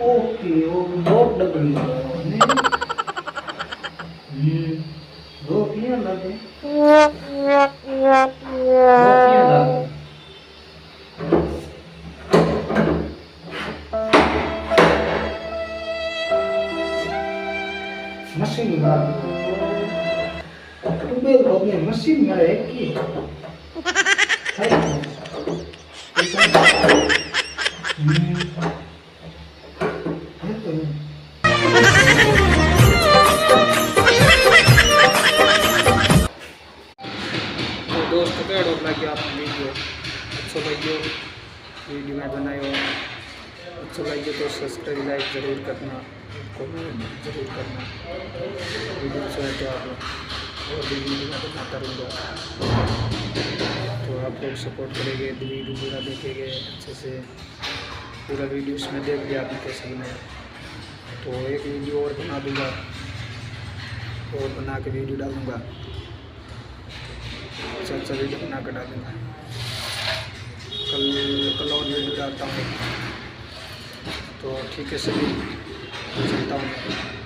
Okay वो बहुत डबली ने रोटियां लगे रोटियां लगे मशीन लगे तुम्हें रोने मशीन में है कि है तो दोस्तों क्या डर लगे आपने वीडियो अच्छा लगे वीडियो में बनाए हो अच्छा लगे तो सब्सक्राइब लाइक ज़रूर करना कमेंट ज़रूर करना वीडियो अच्छा है तो आप और भी वीडियो में बनाता रहूँगा तो आप लोग सपोर्ट करेंगे तो वीडियो पूरा देखेंगे अच्छे से पूरा वीडियो उसमें देख लिया आपने कैसे बनाया तो एक वीडियो और बना दूँगा और बना के वीडियो डालूँगा अच्छा वीडियो बना कर डालूँगा कल और वीडियो डालता हूँ तो ठीक है सभी चलता हूँ।